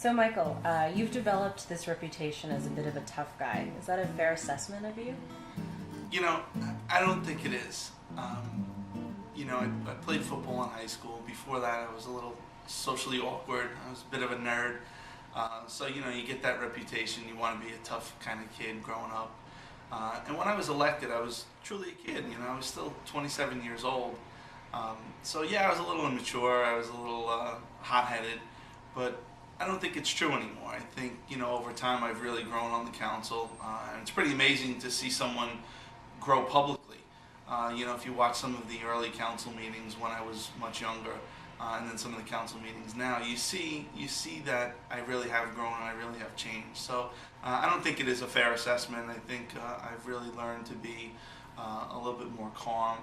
So, Michael, you've developed this reputation as a bit of a tough guy. Is that a fair assessment of you? You know, I don't think it is. I played football in high school. Before that, I was a little socially awkward. I was a bit of a nerd. You get that reputation. You want to be a tough kind of kid growing up. And when I was elected, I was truly a kid. I was still 27 years old. I was a little immature. I was a little hot-headed. But I don't think it's true anymore. I think, over time I've really grown on the council. And it's pretty amazing to see someone grow publicly. If you watch some of the early council meetings when I was much younger, and then some of the council meetings now, you see that I really have grown and I really have changed. So I don't think it is a fair assessment. I think I've really learned to be a little bit more calm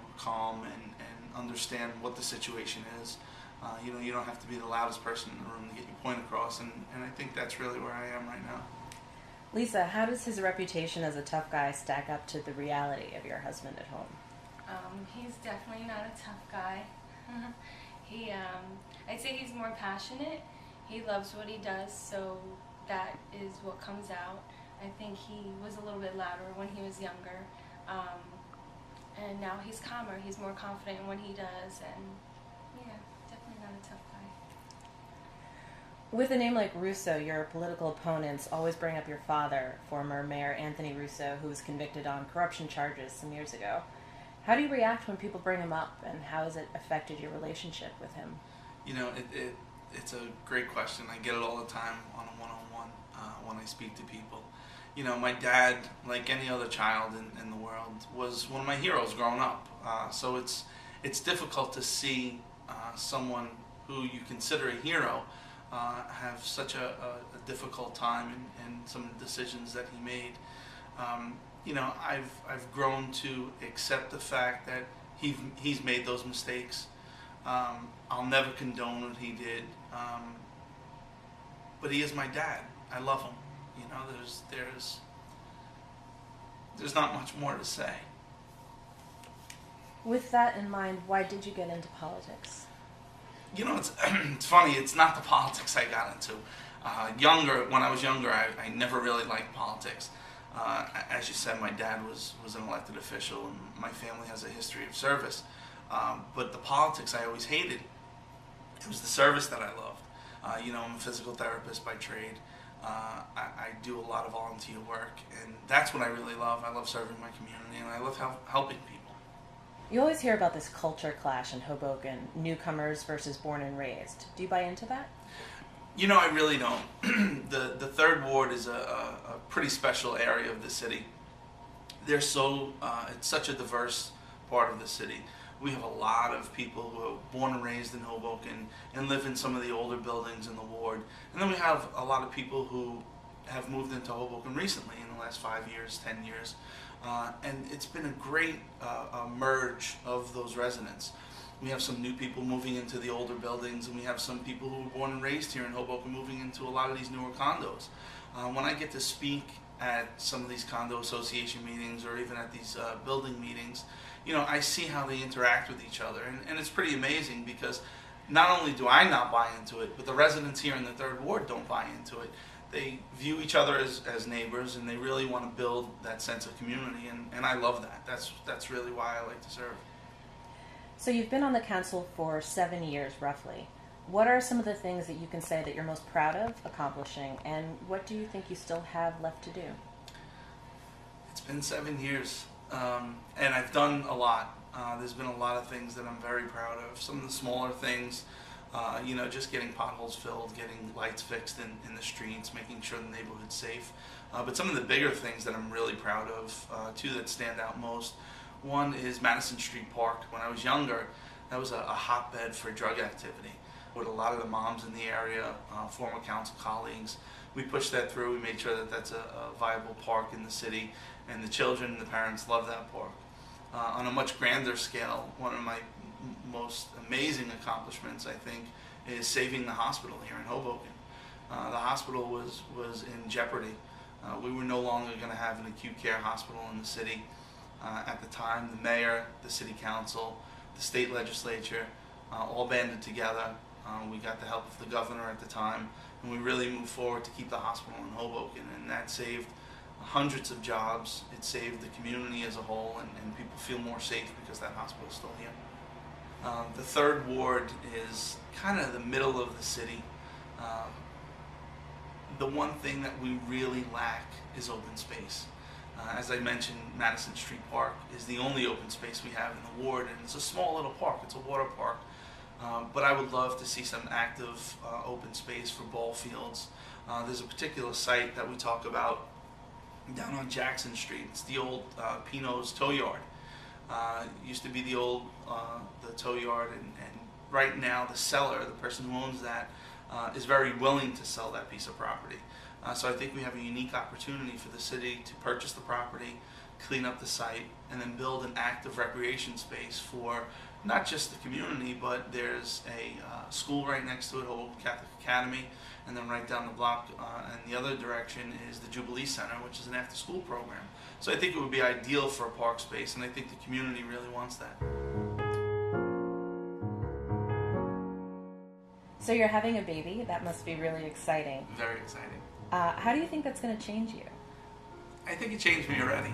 and understand what the situation is. You don't have to be the loudest person in the room to get your point across, and I think that's really where I am right now. Lisa, how does his reputation as a tough guy stack up to the reality of your husband at home? He's definitely not a tough guy. I'd say he's more passionate. He loves what he does, so that is what comes out. I think he was a little bit louder when he was younger, and now he's calmer. He's more confident in what he does, and definitely not a tough guy. With a name like Russo, your political opponents always bring up your father, former Mayor Anthony Russo, who was convicted on corruption charges some years ago. How do you react when people bring him up, and how has it affected your relationship with him? It's a great question. I get it all the time on a one-on-one when I speak to people. My dad, like any other child in the world, was one of my heroes growing up. So it's difficult to see someone who you consider a hero have such a difficult time in some of the decisions that he made. I've grown to accept the fact that he's made those mistakes. I'll never condone what he did, but he is my dad. I love him. There's not much more to say. With that in mind, why did you get into politics? It's funny. It's not the politics I got into. When I was younger, I never really liked politics. As you said, my dad was an elected official, and my family has a history of service. But the politics I always hated. It was the service that I loved. I'm a physical therapist by trade. I do a lot of volunteer work, and that's what I really love. I love serving my community, and I love helping people. You always hear about this culture clash in Hoboken, newcomers versus born and raised. Do you buy into that? I really don't. The third ward is a pretty special area of the city. It's such a diverse part of the city. We have a lot of people who are born and raised in Hoboken and live in some of the older buildings in the ward. And then we have a lot of people who have moved into Hoboken recently in the last 5 years, 10 years. And it's been a great merge of those residents. We have some new people moving into the older buildings, and we have some people who were born and raised here in Hoboken moving into a lot of these newer condos. When I get to speak at some of these condo association meetings or even at these building meetings, I see how they interact with each other. And it's pretty amazing because not only do I not buy into it, but the residents here in the third ward don't buy into it. They view each other as neighbors, and they really want to build that sense of community, and I love that. That's really why I like to serve. So you've been on the council for 7 years, roughly. What are some of the things that you can say that you're most proud of accomplishing, and what do you think you still have left to do? It's been 7 years, and I've done a lot. There's been a lot of things that I'm very proud of. Some of the smaller things, just getting potholes filled, getting lights fixed in the streets, making sure the neighborhood's safe. But some of the bigger things that I'm really proud of, two that stand out most. One is Madison Street Park. When I was younger, that was a hotbed for drug activity. With a lot of the moms in the area, former council colleagues, we pushed that through. We made sure that that's a viable park in the city, and the children and the parents love that park. On a much grander scale, one of my most amazing accomplishments, I think, is saving the hospital here in Hoboken. The hospital was in jeopardy. We were no longer going to have an acute care hospital in the city. At the time, the mayor, the city council, the state legislature all banded together. We got the help of the governor at the time and we really moved forward to keep the hospital in Hoboken, and that saved hundreds of jobs. It saved the community as a whole, and people feel more safe because that hospital is still here. The third ward is kind of the middle of the city. The one thing that we really lack is open space. As I mentioned, Madison Street Park is the only open space we have in the ward, and it's a small little park. It's a water park. But I would love to see some active open space for ball fields. There's a particular site that we talk about down on Jackson Street. It's the old Pino's Tow Yard. Used to be the old the tow yard, and right now the seller, the person who owns that, is very willing to sell that piece of property. So I think we have a unique opportunity for the city to purchase the property, clean up the site, and then build an active recreation space for not just the community, but there's a school right next to it, Hoboken Catholic Academy, and then right down the block in the other direction is the Jubilee Center, which is an after-school program. So I think it would be ideal for a park space, and I think the community really wants that. So you're having a baby. That must be really exciting. Very exciting. How do you think that's going to change you? I think it changed me already.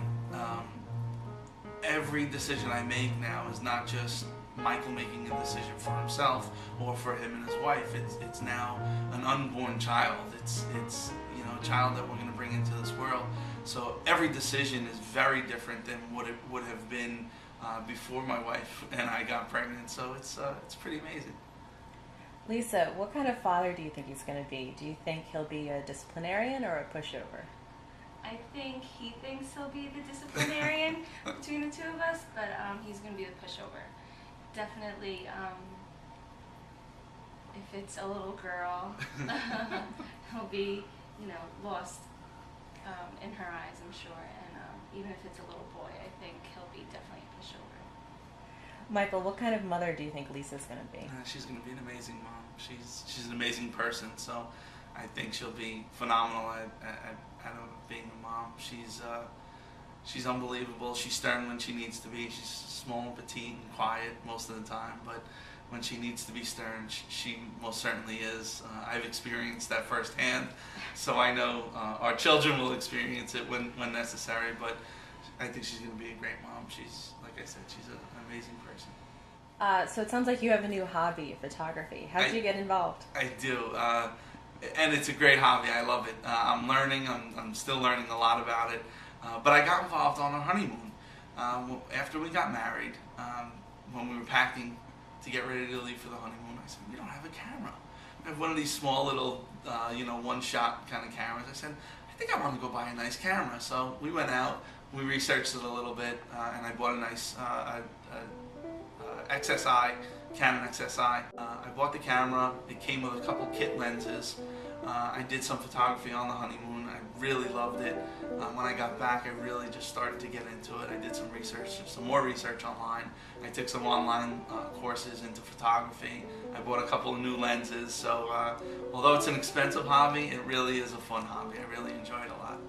Every decision I make now is not just Michael making a decision for himself or for him and his wife. It's now an unborn child. It's a child that we're going to bring into this world. So every decision is very different than what it would have been before my wife and I got pregnant. So it's pretty amazing. Lisa, what kind of father do you think he's going to be? Do you think he'll be a disciplinarian or a pushover? I think he thinks he'll be the disciplinarian between the two of us, but he's going to be the pushover. Definitely, if it's a little girl, he'll be, lost in her eyes, I'm sure. And even if it's a little boy, I think he'll be definitely a pushover. Michael, what kind of mother do you think Lisa's going to be? She's going to be an amazing mom. She's an amazing person, so I think she'll be phenomenal at being a mom. She's unbelievable. She's stern when she needs to be. She's small and petite and quiet most of the time, but when she needs to be stern, she most certainly is. I've experienced that firsthand, so I know our children will experience it when necessary, but I think she's going to be a great mom. She's, like I said, she's an amazing person. So it sounds like you have a new hobby, photography. How did you get involved? I do, and it's a great hobby. I love it. I'm learning. I'm still learning a lot about it. But I got involved on our honeymoon. After we got married, when we were packing to get ready to leave for the honeymoon, I said, we don't have a camera. I have one of these small little, one-shot kind of cameras. I said, I think I want to go buy a nice camera. So we went out, we researched it a little bit, and I bought a nice XSI, Canon XSI. I bought the camera. It came with a couple kit lenses. I did some photography on the honeymoon. I really loved it. When I got back, I really just started to get into it. I did some research, some more research online. I took some online courses into photography. I bought a couple of new lenses. So although it's an expensive hobby, it really is a fun hobby. I really enjoy it a lot.